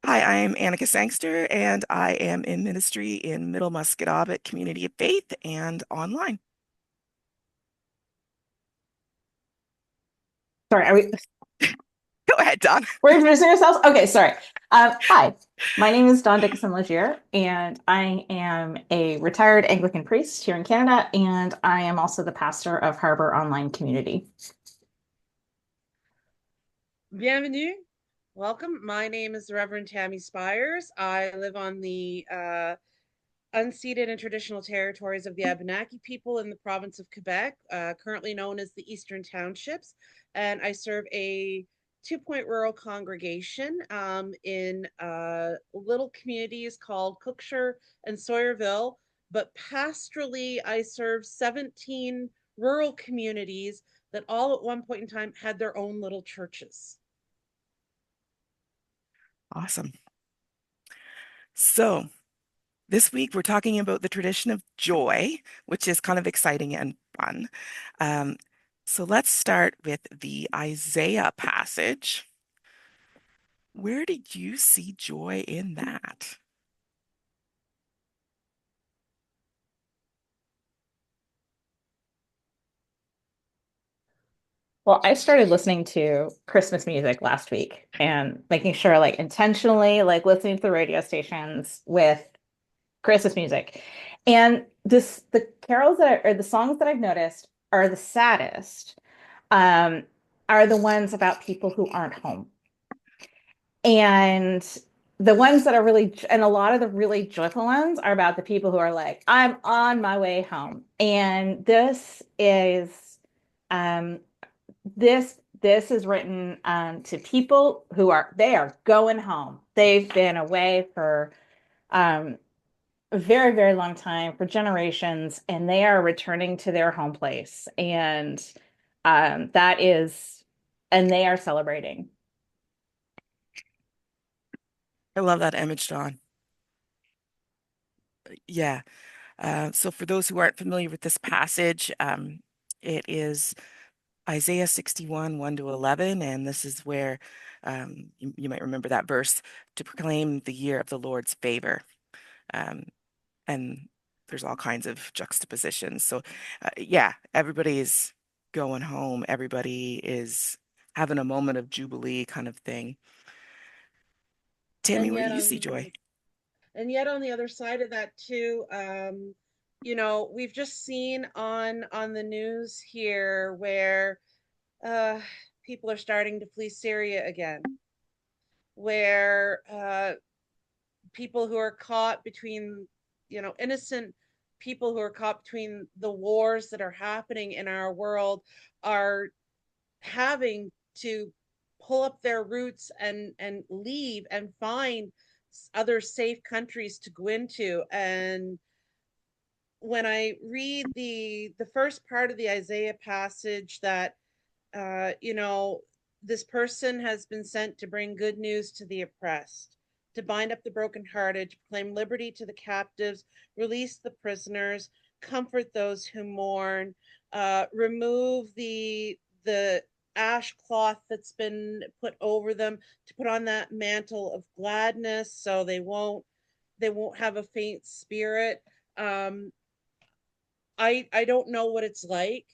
Hi, I'm Annika Sangster, and I am in ministry in Middle Musquodoboit Community of Faith and online. Sorry, Go ahead, Don. we're introducing ourselves? Okay, sorry. Hi, my name is Don Dickison Legier, and I am a retired Anglican priest here in Canada, and I am also the pastor of Harbor Online Community. Bienvenue. Welcome. My name is the Reverend Tami Spires. I live on the unceded and traditional territories of the Abenaki people in the province of Quebec, currently known as the Eastern Townships. And I serve a two-point rural congregation in little communities called Cookshire and Sawyerville. But pastorally, I serve 17 rural communities that all at one point in time had their own little churches. Awesome. So, this week we're talking about the tradition of joy, which is kind of exciting and fun. Um, so, let's start with the Isaiah passage. Where did you see joy in that? Well, I started listening to Christmas music last week and making sure, like, intentionally, like, listening to the radio stations with Christmas music. And the carols or the songs that I've noticed are the saddest, um, are the ones about people who aren't home. And the ones that are really, and a lot of the really joyful ones are about the people who are like, I'm on my way home. And um, this is written to people who they are going home. They've been away for um, a very, very long time, for generations, and they are returning to their home place. And that is, and they are celebrating. I love that image, Don. Yeah. So, for those who aren't familiar with this passage, it is Isaiah 61, 1 to 11, and this is where you might remember that verse to proclaim the year of the Lord's favor. Um, and there's all kinds of juxtapositions. So, yeah, everybody is going home, everybody is having a moment of jubilee kind of thing. Tammy, And where do yet you on see the joy? other and yet on the other side of that too, we've just seen on the news here where uh people are starting to flee Syria again, where people who are caught between, innocent people who are caught between the wars that are happening in our world are having to pull up their roots and leave and find other safe countries to go into. And when I read the first part of the Isaiah passage, that this person has been sent to bring good news to the oppressed, to bind up the brokenhearted, to proclaim liberty to the captives, release the prisoners, comfort those who mourn, remove the ash cloth that's been put over them, to put on that mantle of gladness so they won't have a faint spirit. um I don't know what it's like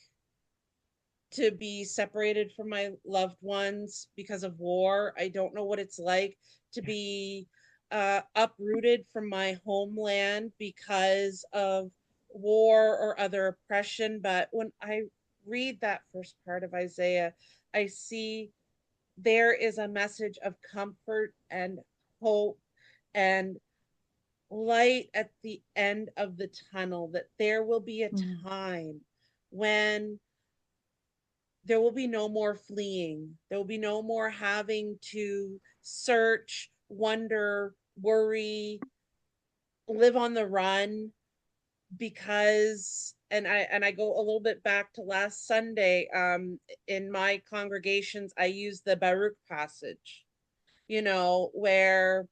to be separated from my loved ones because of war. I don't know what it's like to be uprooted from my homeland because of war or other oppression. But when I read that first part of Isaiah, I see there is a message of comfort and hope and light at the end of the tunnel, that there will be a Mm. time when there will be no more fleeing. There will be no more having to search, wonder, worry, live on the run. Because and I go a little bit back to last Sunday. In my congregations, I use the Baruch passage, where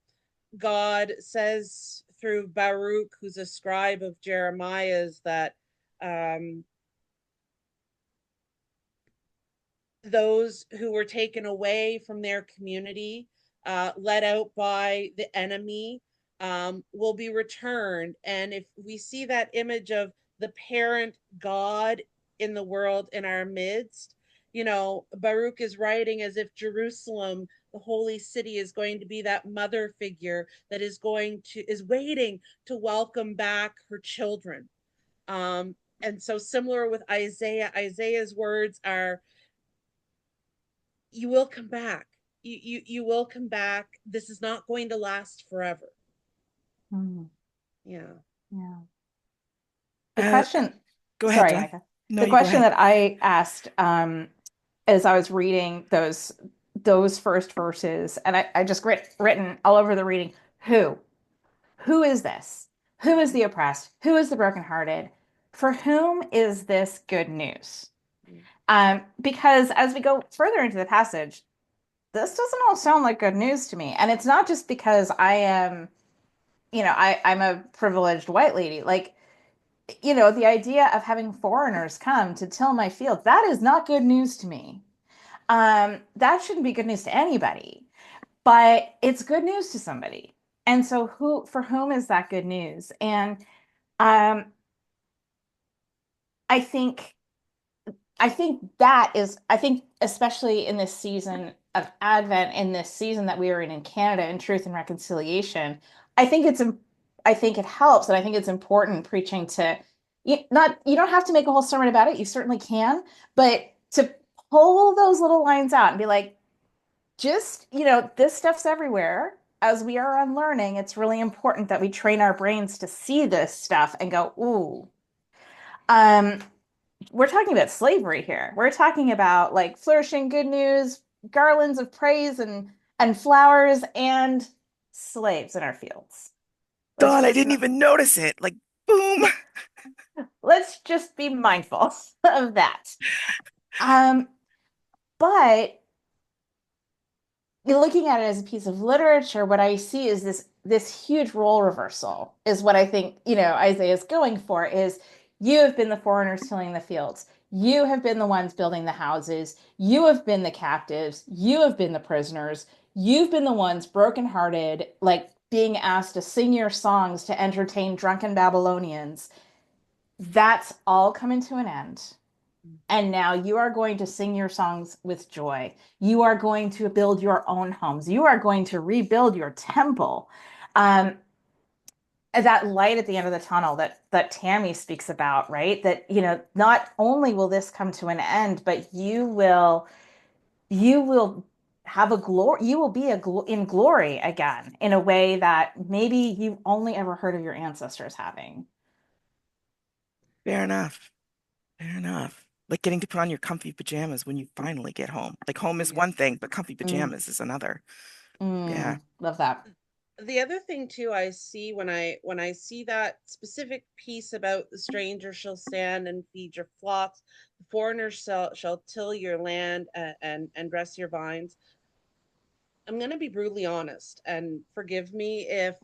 God says through Baruch, who's a scribe of Jeremiah's, that um those who were taken away from their community, let out by the enemy, will be returned. And if we see that image of the parent God in the world in our midst, Baruch is writing as if Jerusalem, the holy city, is going to be that mother figure that is waiting to welcome back her children. And so similar with Isaiah, Isaiah's words are, you will come back. You will come back. This is not going to last forever. Mm, Yeah. yeah. The Uh, question, Go ahead, sorry, John. Annika. No, The you go question ahead. that I asked as I was reading those first verses, and I just written all over the reading, who? Who is this? Who is the oppressed? Who is the brokenhearted? For whom is this good news? Because as we go further into the passage, this doesn't all sound like good news to me. And it's not just because I am, I'm a privileged white lady. Like, the idea of having foreigners come to till my field, that is not good news to me. That shouldn't be good news to anybody, but it's good news to somebody. And so for whom is that good news? And um, I think I think especially in this season of Advent, in this season that we are in Canada, in Truth and Reconciliation, I think it's I think it helps, and I think it's important preaching to you don't have to make a whole sermon about it. You certainly can, but to pull those little lines out and be like, just this stuff's everywhere. As we are unlearning, it's really important that we train our brains to see this stuff and go, ooh. Um, we're talking about slavery here. We're talking about like flourishing good news, garlands of praise and flowers and slaves in our fields. Let's Dawn, I just didn't even notice it. Like, boom. let's just be mindful of that. Um, but looking at it as a piece of literature, what I see is this huge role reversal is what I think, Isaiah is going for is you have been the foreigners tilling the fields. You have been the ones building the houses. You have been the captives. You have been the prisoners. You've been the ones brokenhearted, like being asked to sing your songs to entertain drunken Babylonians. That's all coming to an end. And now you are going to sing your songs with joy. You are going to build your own homes. You are going to rebuild your temple. Um, that light at the end of the tunnel that Tami speaks about, right? That not only will this come to an end, but you will have a glory. You will be in glory again in a way that maybe you've only ever heard of your ancestors having. Fair enough. Fair enough. Like getting to put on your comfy pajamas when you finally get home. Like home is Yeah. one thing, but comfy Mm, pajamas is another. Yeah. love that. The other thing too I see when I see that specific piece about the stranger shall stand and feed your flocks, the foreigner shall till your land and dress your vines. I'm going to be brutally honest, and forgive me if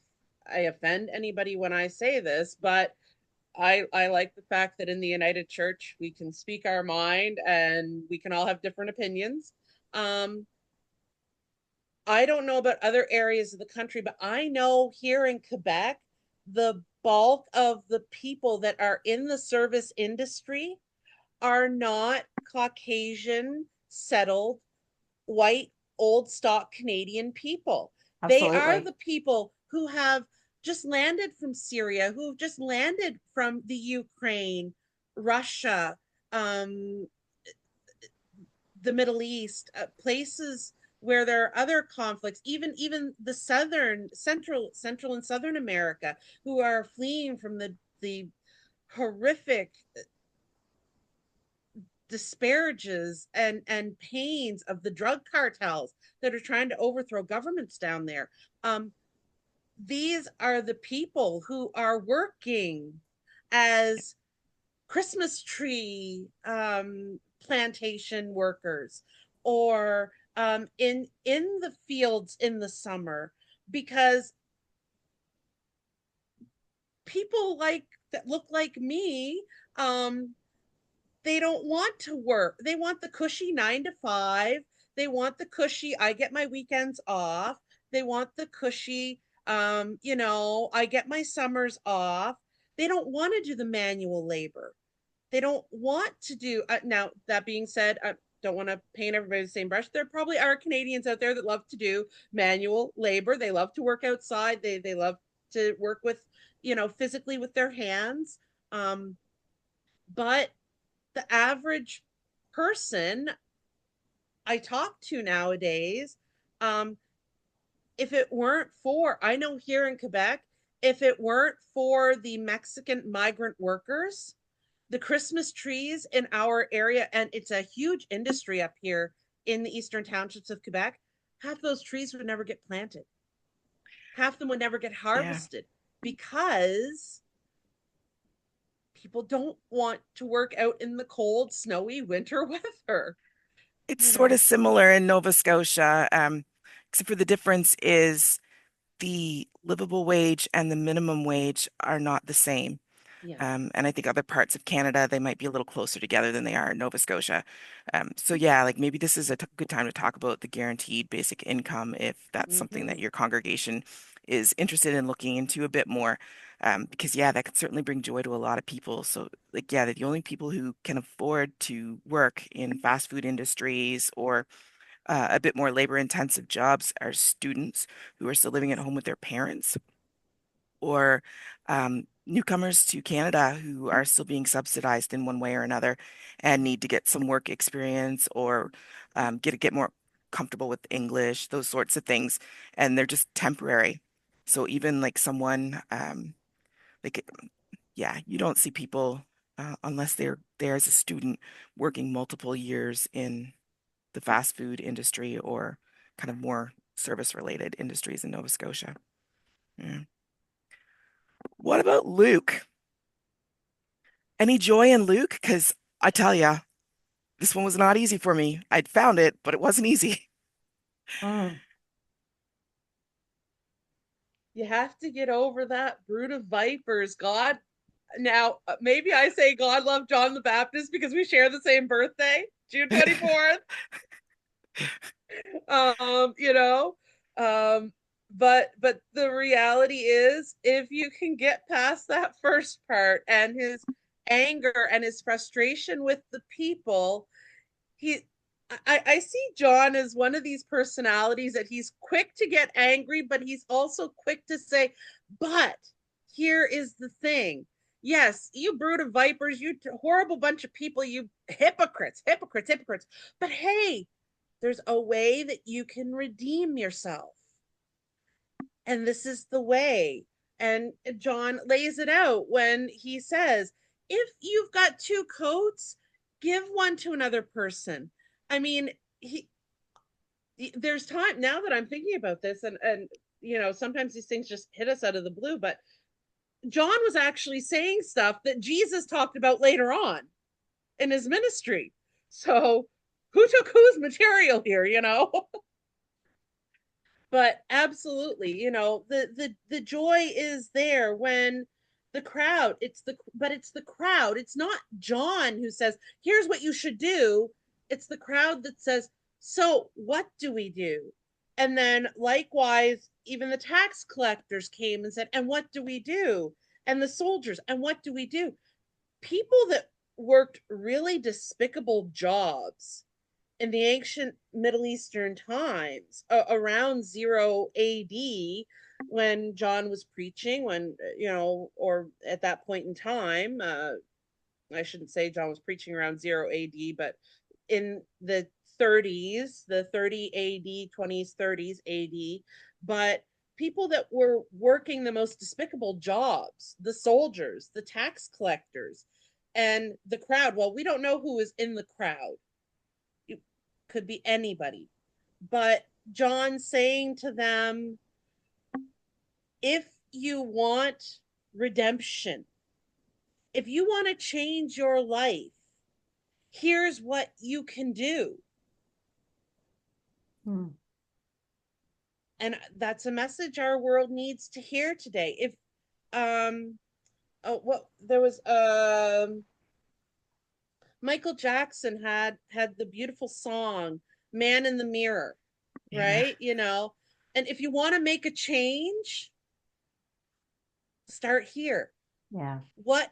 I offend anybody when I say this, but I like the fact that in the United Church we can speak our mind and we can all have different opinions. Um, I don't know about other areas of the country, but I know here in Quebec, the bulk of the people that are in the service industry are not Caucasian, settled, white, old stock Canadian people. They are Absolutely. the people who have just landed from Syria, who have just landed from the Ukraine, Russia, um, the Middle East, places where there are other conflicts, even the central and southern America, who are fleeing from the horrific disparages and pains of the drug cartels that are trying to overthrow governments down there. Um, these are the people who are working as Christmas tree plantation workers, or in the fields in the summer, because people like that look like me, um, they don't want to work. They want the cushy 9 to 5. They want the cushy, I get my weekends off. They want the cushy, I get my summers off. They don't want to do the manual labor. They don't want to do now. That being said, I don't want to paint everybody the same brush. There probably are Canadians out there that love to do manual labor. They love to work outside. They love to work with, physically with their hands. But the average person I talk to nowadays, um, if it weren't for, I know here in Quebec, if it weren't for the Mexican migrant workers, the Christmas trees in our area, and it's a huge industry up here in the eastern townships of Quebec, half those trees would never get planted. Half them would never get Yeah. harvested because people don't want to work out in the cold, snowy winter weather, It's you sort of know. similar in Nova Scotia, except for the difference is the livable wage and the minimum wage are not the same. Yeah. And I think other parts of Canada, they might be a little closer together than they are in Nova Scotia. So yeah, like maybe this is a good time to talk about the guaranteed basic income if that's something that Mm-hmm. your congregation is interested in looking into a bit more. Because yeah, that could certainly bring joy to a lot of people. So like yeah, the only people who can afford to work in fast food industries or a bit more labor intensive jobs are students who are still living at home with their parents or newcomers to Canada who are still being subsidized in one way or another and need to get some work experience or get more comfortable with English, those sorts of things, and they're just temporary. So even like someone like yeah, you don't see people unless they're there as a student working multiple years in the fast food industry or kind of more service related industries in Nova Scotia. Yeah. What about Luke? Any joy in Luke? Because I tell ya, this one was not easy for me. I'd found it, but it wasn't easy. Mm. You have to get over that brood of vipers. God, now maybe I say God loved John the Baptist because we share the same birthday, June 24th. um you know but the reality is, if you can get past that first part and his anger and his frustration with the people, he I see John as one of these personalities that he's quick to get angry, but he's also quick to say, but here is the thing. Yes, you brood of vipers, you horrible bunch of people, you hypocrites, hypocrites, hypocrites. But hey, there's a way that you can redeem yourself. And this is the way. And John lays it out when he says, if you've got two coats, give one to another person. I mean, he there's time now that I'm thinking about this, and sometimes these things just hit us out of the blue, but John was actually saying stuff that Jesus talked about later on in his ministry. So who took whose material here? But absolutely, the joy is there when the crowd, it's the crowd, it's not John who says, here's what you should do. It's the crowd that says, so what do we do? And then likewise, even the tax collectors came and said, and what do we do? And the soldiers, and what do we do? People that worked really despicable jobs in the ancient Middle Eastern times, around 0 AD, when John was preaching, or at that point in time, I shouldn't say John was preaching around 0 AD, but in the 30s, the 30 AD, 20s, 30s AD, but people that were working the most despicable jobs, the soldiers, the tax collectors, and the crowd. Well, we don't know who is in the crowd. It could be anybody. But John saying to them, if you want redemption, if you want to change your life, here's what you can do. Mm. And that's a message our world needs to hear today. If what there was Michael Jackson had the beautiful song Man in the Mirror, Yeah. right? And if you want to make a change, start here. Yeah. What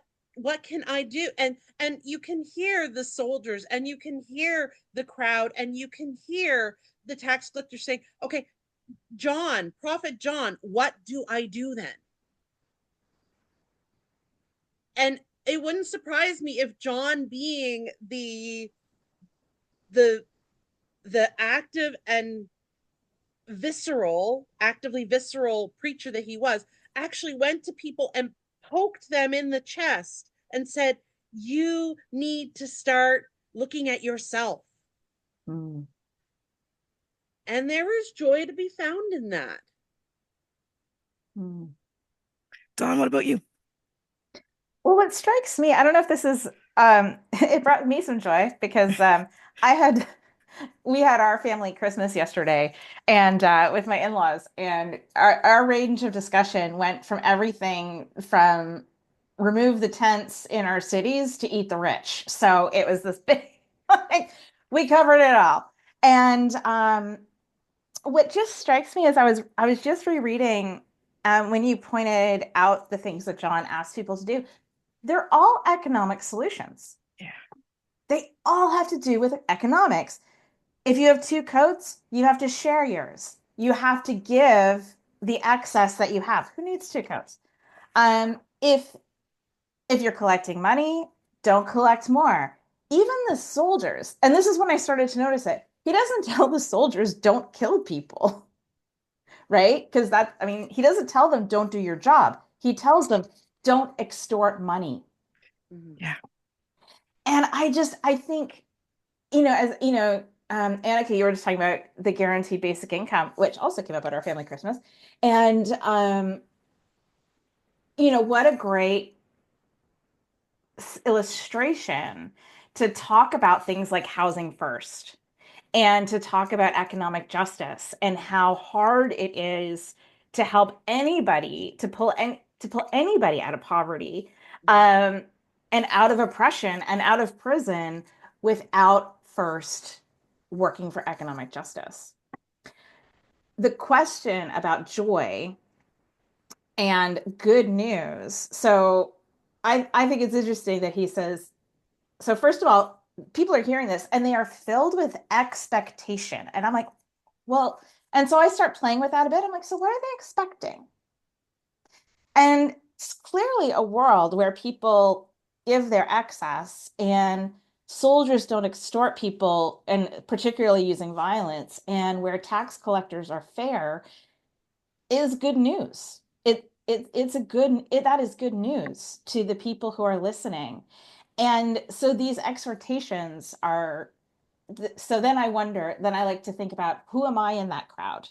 can I do? And you can hear the soldiers, and you can hear the crowd, and you can hear the tax collector saying, okay, John, Prophet John, what do I do then? And it wouldn't surprise me if John, being the the active and actively visceral preacher that he was, actually went to people and poked them in the chest and said, you need to start looking at yourself. Mm. And there is joy to be found in that. Mm. Dawn, what about you? Well, what strikes me, I don't know if this is it brought me some joy because I had we had our family Christmas yesterday and with my in-laws, and our range of discussion went from everything from remove the tents in our cities to eat the rich. So it was this big like, we covered it all. And what just strikes me is I was just rereading when you pointed out the things that John asked people to do. They're all economic solutions. Yeah. They all have to do with economics. If you have two coats, you have to share yours. You have to give the excess that you have. Who needs two coats? If you're collecting money, don't collect more. Even the soldiers, and this is when I started to notice it. He doesn't tell the soldiers don't kill people, right? Because that, I mean, he doesn't tell them don't do your job. He tells them don't extort money. Mhm. Yeah. And I think, as Annika, you were just talking about the guaranteed basic income, which also came up at our family Christmas. And, what a great illustration to talk about things like housing first and to talk about economic justice and how hard it is to help anybody to pull anybody out of poverty um, and out of oppression and out of prison without first working for economic justice. The question about joy and good news. So I think it's interesting that he says, so first of all, people are hearing this and they are filled with expectation. And I'm like, well, and so I start playing with that a bit. I'm like, so what are they expecting? And it's clearly a world where people give their excess and soldiers don't extort people, and particularly using violence, and where tax collectors are fair is good news. It's a good that is good news to the people who are listening. And so these exhortations are so then I wonder, then I like to think about who am I in that crowd?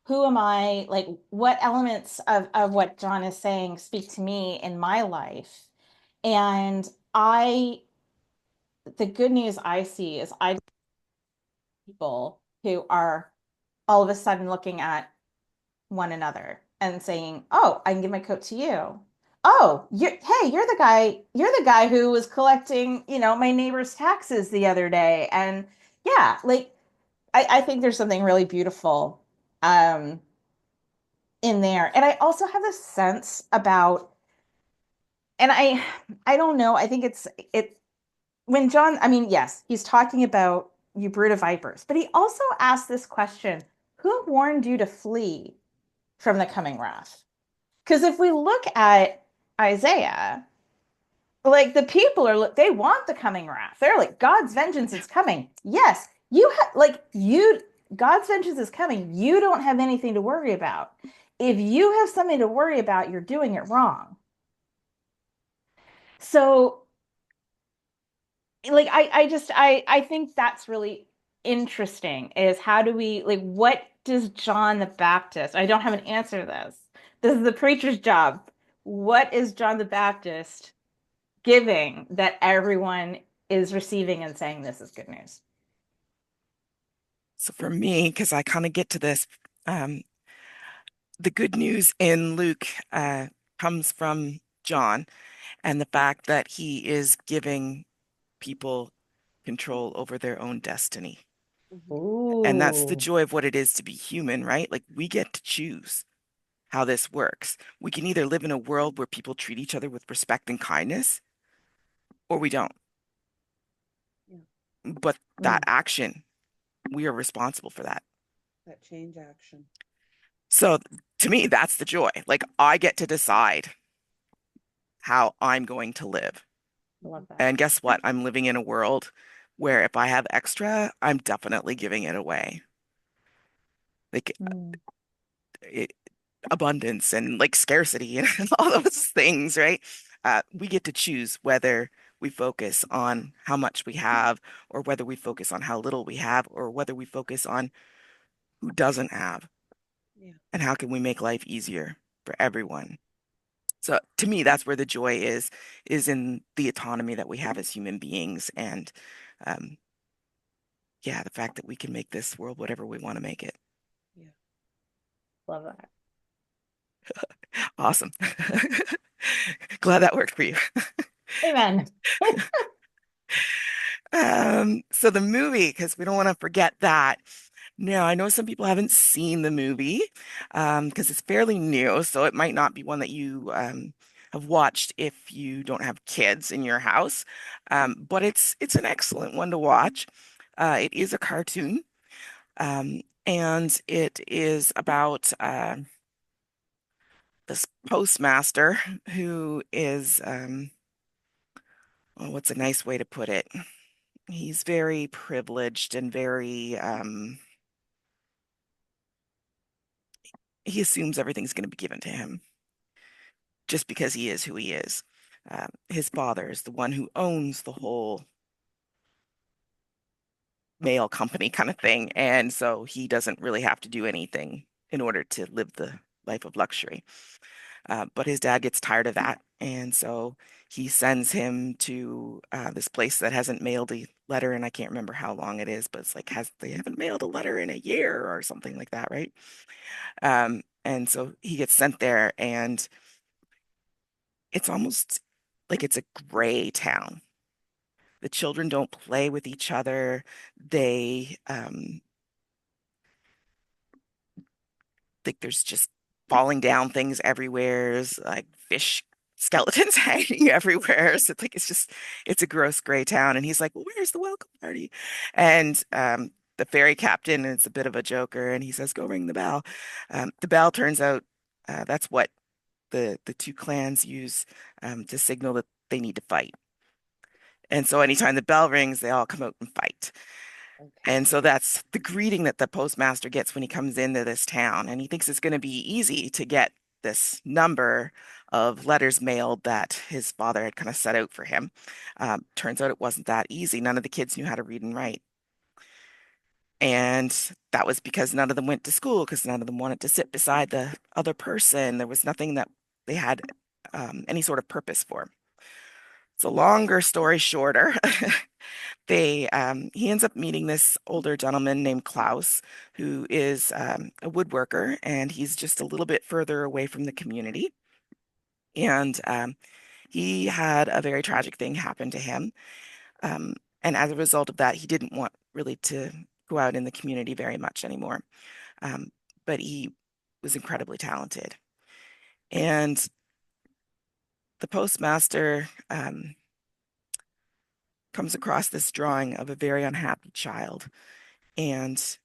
Who am I, like what elements of what John is saying speak to me in my life? And I the good news I see is I people who are all of a sudden looking at one another and saying, "Oh, I can give my coat to you. Oh, hey, you're the guy who was collecting, my neighbor's taxes the other day." And yeah, like I think there's something really beautiful um, in there. And I also have a sense about, and I don't know, I think it when John, I mean, yes, he's talking about you brood of vipers, but he also asked this question: Who warned you to flee from the coming wrath? Because if we look at Isaiah, like the people they want the coming wrath. They're like, God's vengeance is coming. Yes, God's vengeance is coming. You don't have anything to worry about. If you have something to worry about, you're doing it wrong. So, like, I think that's really interesting is how do we, like, what does John the Baptist, I don't have an answer to this. This is the preacher's job. What is John the Baptist giving that everyone is receiving and saying this is good news? So for me, because I kind of get to this, um, the good news in Luke comes from John and the fact that he is giving people control over their own destiny. Mhm. And that's the Ooh. joy of what it is to be human, right? Like we get to choose how this works. We can either live in a world where people treat each other with respect and kindness, or we don't. Yeah, But that Mm. action, we are responsible for that. that change action. So to me, that's the joy. Like I get to decide how I'm going to live. I Mhm. love that. And guess what? I'm living in a world where if I have extra, I'm definitely giving it away. Like Mm. it, abundance and like scarcity and all those things, right? We get to choose whether we focus on how much we have, or whether we focus on how little we have, or whether we focus on who doesn't have, Yeah. and how can we make life easier for everyone. So to me, that's where the joy is in the autonomy that we have as human beings, and um, yeah, the fact that we can make this world whatever we want to make it. Yeah. Love that. Awesome. Glad that worked for you. Amen. So the movie, because we don't want to forget that. Now, I know some people haven't seen the movie because it's fairly new, so it might not be one that you have watched if you don't have kids in your house. But it's an excellent one to watch. It is a cartoon, and it is about this postmaster who is, oh, what's a nice way to put it? He's very privileged and very, he assumes everything's going to be given to him just because he is who he is. His father is the one who owns the whole mail company kind of thing. And so he doesn't really have to do anything in order to live the life of luxury. But his dad gets tired of that. And so he sends him to this place that hasn't mailed a letter, and I can't remember how long it is, but it's like they haven't mailed a letter in a year or something like that, right? And so he gets sent there, and it's almost like it's a gray town. The children don't play with each other. They think there's just falling down things everywhere. There's like fish skeletons hanging everywhere. So it's a gross gray town. And he's like, well, where's the welcome party? And the ferry captain is a bit of a joker, and he says, go ring the bell. The bell turns out that's what the two clans use to signal that they need to fight. And so anytime the bell rings, they all come out and fight. And Okay. so that's the greeting that the postmaster gets when he comes into this town. And he thinks it's going to be easy to get this number of letters mailed that his father had kind of set out for him. Turns out it wasn't that easy. None of the kids knew how to read and write. And that was because none of them went to school, because none of them wanted to sit beside the other person. There was nothing that they had any sort of purpose for. So, longer story shorter, he ends up meeting this older gentleman named Klaus, who is a woodworker, and he's just a little bit further away from the community. And he had a very tragic thing happen to him. Um, and as a result of that, he didn't want really to go out in the community very much anymore. Um, but he was incredibly talented. And the postmaster comes across this drawing of a very unhappy child. And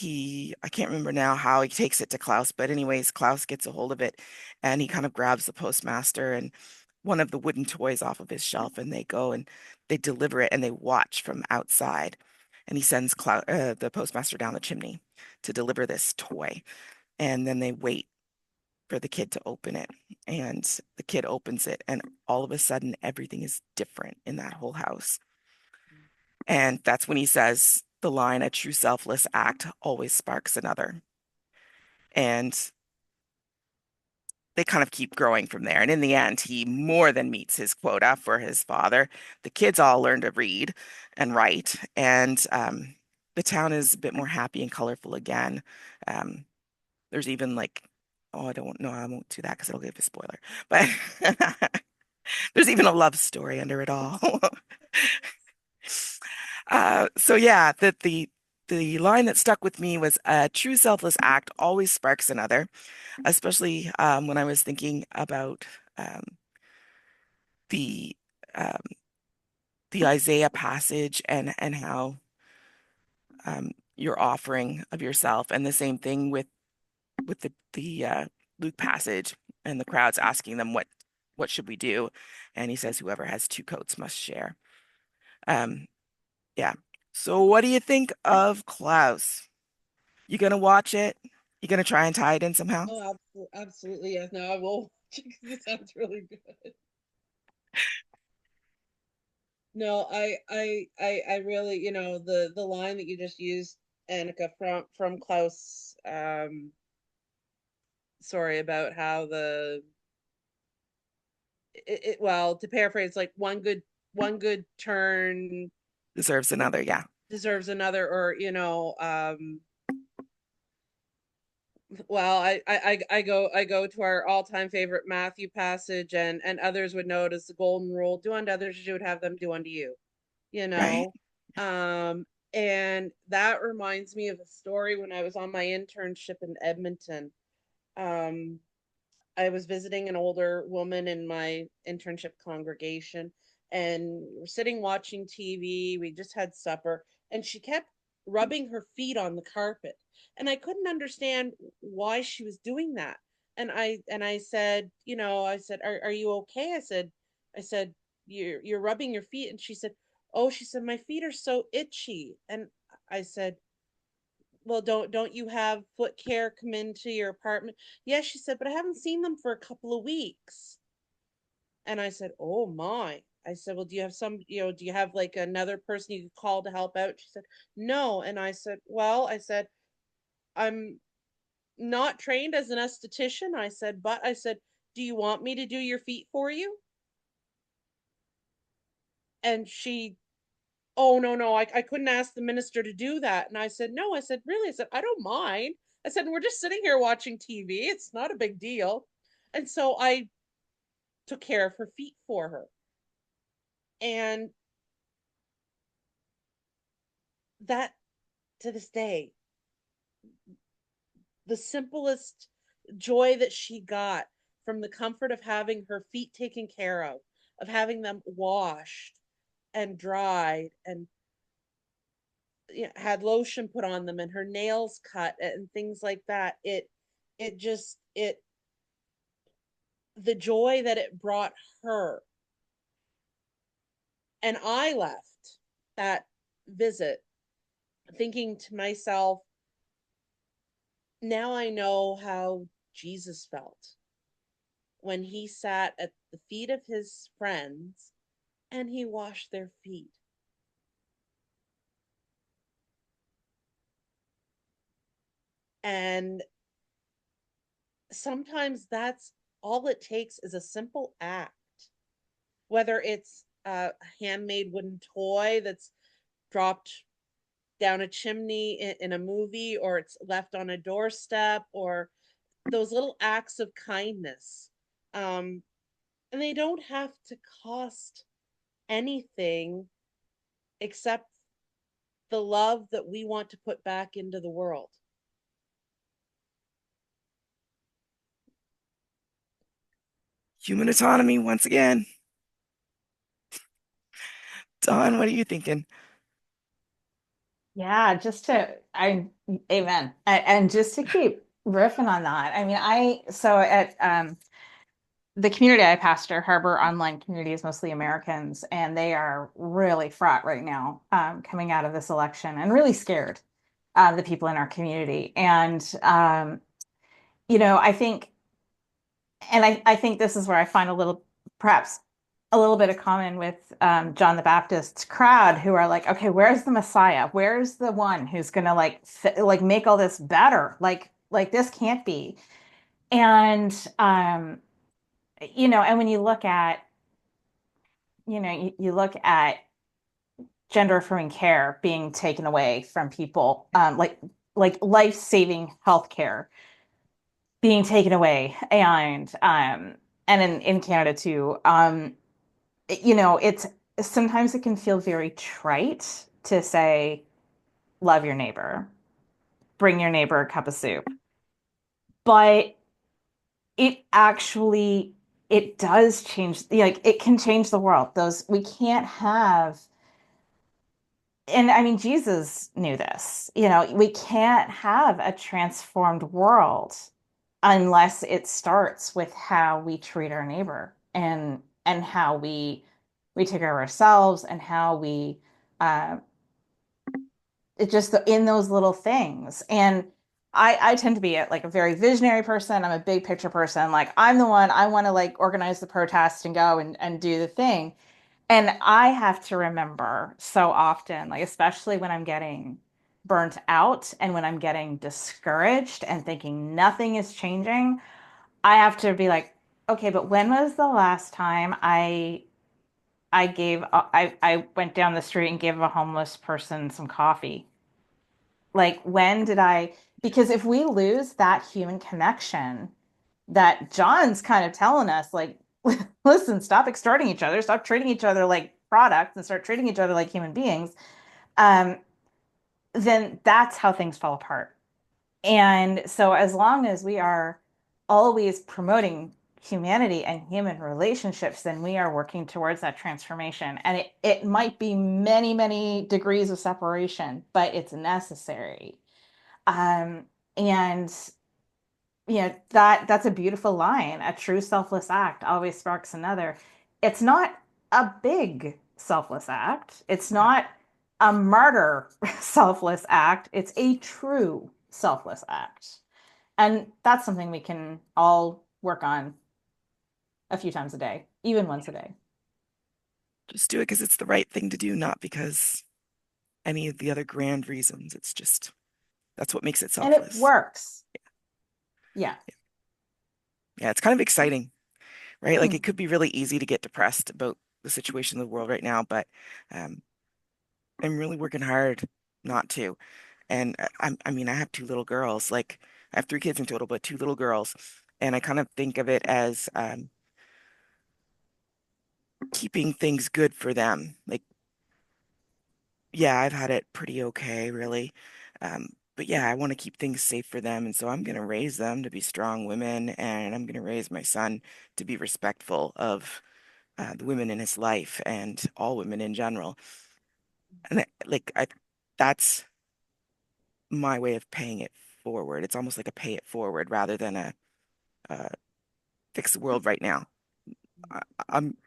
I can't remember now how he takes it to Klaus, but anyways, Klaus gets a hold of it, and he kind of grabs the postmaster and one of the wooden toys off of his shelf, and they go and they deliver it, and they watch from outside. And he sends the postmaster down the chimney to deliver this toy. And then they wait for the kid to open it. And the kid opens it, and all of a sudden, everything is different in that whole house. And that's when he says the line, a true selfless act always sparks another. And they kind of keep growing from there. And in the end, he more than meets his quota for his father. The kids all learn to read and write. And the town is a bit more happy and colorful again. Um, there's even like, oh, I don't know, I won't do that because it'll give a spoiler. But there's even a love story under it all. So yeah, the the line that stuck with me was a true selfless act always sparks another, especially when I was thinking about um, the um, the Isaiah passage and how your offering of yourself, and the same thing with the Luke passage and the crowds asking them what should we do, and he says whoever has two coats must share. Um, yeah. So what do you think of Klaus? You gonna watch it? You gonna try and tie it in somehow? Oh, absolutely, yes. No, I will watch it because it sounds really good. No, I really, the line that you just used, Annika, from Klaus, sorry, about how well, to paraphrase, like one good turn Deserves another, yeah. deserves another, or well, I go to our all-time favorite Matthew passage, and others would know it as the golden rule: do unto others as you would have them do unto you. you Right? know um and that reminds me of a story when I was on my internship in Edmonton. um I was visiting an older woman in my internship congregation, and we're sitting watching TV. We just had supper, and she kept rubbing her feet on the carpet, and I couldn't understand why she was doing that. And I said, I said, "Are you okay?" I said, "You're rubbing your feet." And she said, "Oh," she said, "my feet are so itchy." And I said, "Well, don't you have foot care come into your apartment?" "Yes," she said, "but I haven't seen them for a couple of weeks." And I said, "Oh my." I said, "Well, do you have like another person you could call to help out?" She said, "No." And I said, "Well," I said, "I'm not trained as an esthetician." I said, "But," I said, "do you want me to do your feet for you?" And she, "Oh, no, no, I couldn't ask the minister to do that." And I said, "No," I said, "Really?" I said, "I don't mind." I said, "We're just sitting here watching TV. It's not a big deal." And so I took care of her feet for her. And that, to this day, the simplest joy that she got from the comfort of having her feet taken care of having them washed and dried, and had lotion put on them, and her nails cut and things like that. It just it the joy that it brought her. And I left that visit thinking to myself, now I know how Jesus felt when he sat at the feet of his friends and he washed their feet. And sometimes that's all it takes, is a simple act, whether it's a handmade wooden toy that's dropped down a chimney in a movie, or it's left on a doorstep, or those little acts of kindness. Um, and they don't have to cost anything except the love that we want to put back into the world. Human autonomy once again. Don, what are you thinking? Yeah, amen. And just to keep riffing on that, I mean, so at the community I pastor, Harbor Online Community, is mostly Americans, and they are really fraught right now, coming out of this election, and really scared, the people in our community. And, I think, I think this is where I find perhaps a little bit of common with, John the Baptist's crowd, who are like, okay, where's the Messiah? Where's the one who's gonna like make all this better? Like this can't be. And and when you look at, you look at gender affirming care being taken away from people, like life-saving healthcare being taken away, and in Canada too. It's sometimes it can feel very trite to say love your neighbor, bring your neighbor a cup of soup. But it actually it does change, like it can change the world. Those we can't have, and I mean Jesus knew this. We can't have a transformed world unless it starts with how we treat our neighbor and how we take care of ourselves and how we uh, it just in those little things. And I tend to be like a very visionary person. I'm a big picture person. Like I'm the one I want to like organize the protest and go and do the thing. And I have to remember so often, like especially when I'm getting burnt out and when I'm getting discouraged and thinking nothing is changing, I have to be like, okay, but when was the last time I went down the street and gave a homeless person some coffee? Like, when did I? Because if we lose that human connection that John's kind of telling us, like, listen, stop extorting each other, stop treating each other like products, and start treating each other like human beings, um, then that's how things fall apart. And so, as long as we are always promoting humanity and human relationships, then we are working towards that transformation. And it might be many, many degrees of separation, but it's necessary. Um, and that's a beautiful line. A true selfless act always sparks another. It's not a big selfless act. It's not a martyr selfless act. It's a true selfless act. And that's something we can all work on a few times a day, even once a day. Just do it because it's the right thing to do, not because any of the other grand reasons. It's just that's what makes it And it selfless. works. Yeah. Yeah, it's kind of exciting, right? Like Mm. it could be really easy to get depressed about the situation of the world right now, but um, I'm really working hard not to. And I mean, I have two little girls. Like I have three kids in total, but two little girls, and I kind of think of it as keeping things good for them. Like, yeah, I've had it pretty okay, really. But yeah, I want to keep things safe for them, and so I'm going to raise them to be strong women, and I'm going to raise my son to be respectful of the women in his life and all women in general. And that's my way of paying it forward. It's almost like a pay it forward rather than a uh, fix the world right now. I, I'm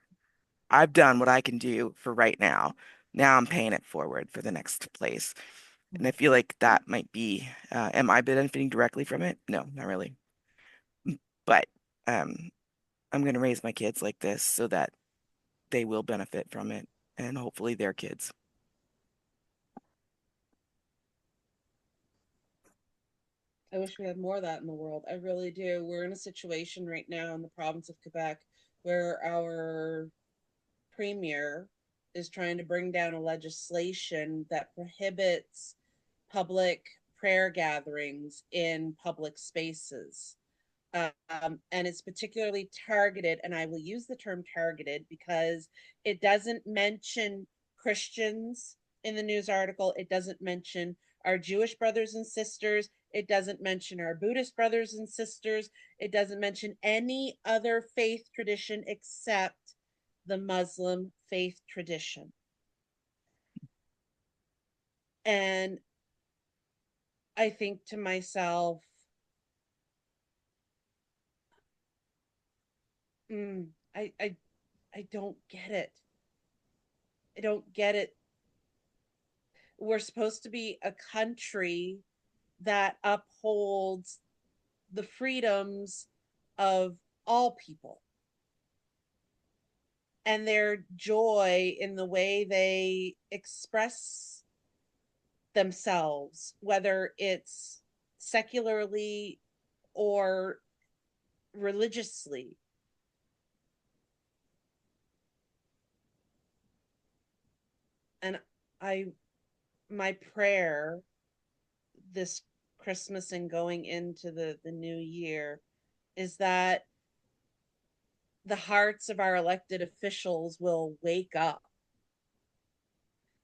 I've done what I can do for right now. Now I'm paying it forward for the next place. And I feel like that might be, am I benefiting directly from it? No, not really. But um, I'm going to raise my kids like this so that they will benefit from it and hopefully their kids. I wish we had more of that in the world. I really do. We're in a situation right now in the province of Quebec where our premier is trying to bring down a legislation that prohibits public prayer gatherings in public spaces. And it's particularly targeted, and I will use the term targeted because it doesn't mention Christians in the news article. It doesn't mention our Jewish brothers and sisters. It doesn't mention our Buddhist brothers and sisters. It doesn't mention any other faith tradition except the Muslim faith tradition. And I think to myself, mm, I, I, I don't get it. I don't get it. We're supposed to be a country that upholds the freedoms of all people and their joy in the way they express themselves, whether it's secularly or religiously. And I, my prayer this Christmas and going into the new year is that the hearts of our elected officials will wake up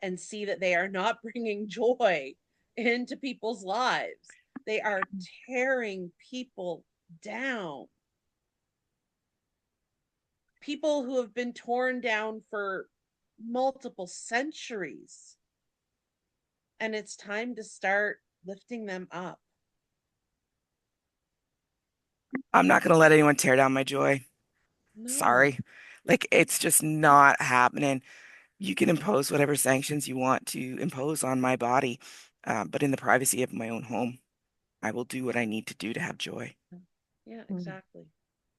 and see that they are not bringing joy into people's lives. They are tearing people down. People who have been torn down for multiple centuries. And it's time to start lifting them up. I'm not going to let anyone tear down my joy. No. Sorry. Like, it's just not happening. You can impose whatever sanctions you want to impose on my body, but in the privacy of my own home, I will do what I need to do to have joy. Yeah, Mm. exactly.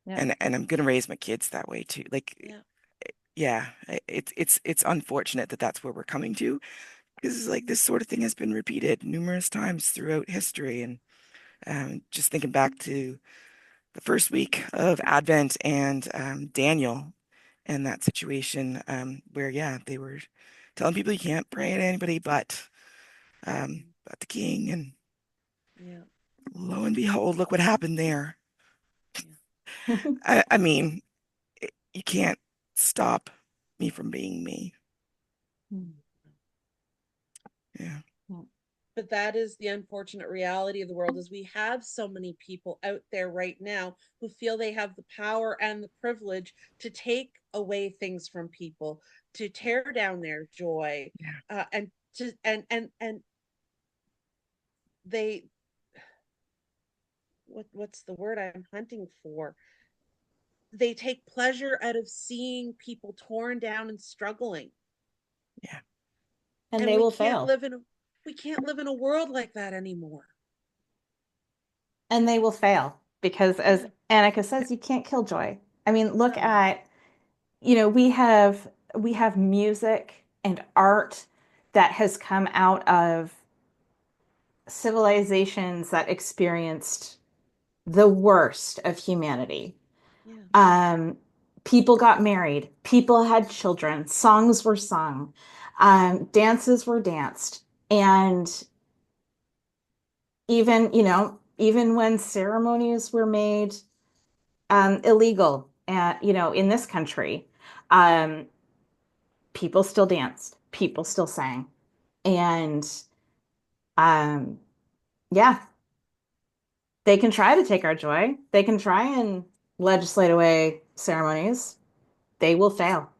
Yeah. And I'm going to raise my kids that way too. Like, Yeah. yeah, it's unfortunate that that's where we're coming to, because like this sort of thing has been repeated numerous times throughout history. And just thinking back to the first week of Advent and Daniel and that situation, where, yeah, they were telling people you can't pray at anybody but the king. And Yeah. lo and behold, look what happened there. Yeah. I mean, you can't stop me from being me. Mm. Yeah. But that is the unfortunate reality of the world is we have so many people out there right now who feel they have the power and the privilege to take away things from people, to tear down their joy, Yeah. and to and they what's the word I'm hunting for? They take pleasure out of seeing people torn down and struggling. Yeah. And And they will fail. we can't live in a world like that anymore. And they will fail because, as Yeah. Annika says, you can't kill joy. I mean, look No. at, we have music and art that has come out of civilizations that experienced the worst of humanity. Yeah. Um, People got married, people had children, songs were sung, dances were danced, and even when ceremonies were made illegal, in this country, um, people still danced, people still sang, and um, yeah, they can try to take our joy. They can try and legislate away ceremonies. They will fail.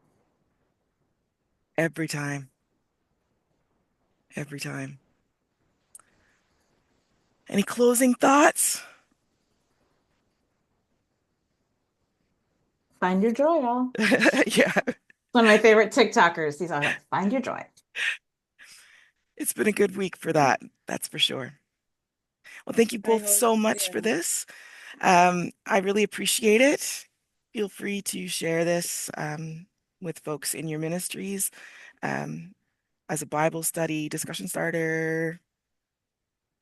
Every time. Every time. Any closing thoughts? Find your joy, all. Yeah. One of my favorite TikTokers. He's always like, find your joy. It's been a good week for that. That's for sure. Well, thank you I both hope, so much for yeah. this. I really appreciate it. Feel free to share this with folks in your ministries, um, as a Bible study discussion starter,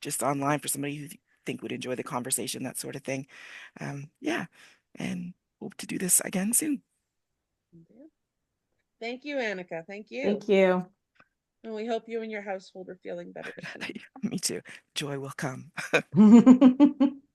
just online for somebody who you think would enjoy the conversation, that sort of thing. Yeah, and hope to do this again soon. Thank you, Annika. Thank you. Thank you. And we hope you and your household are feeling better soon. Me too. Joy will come.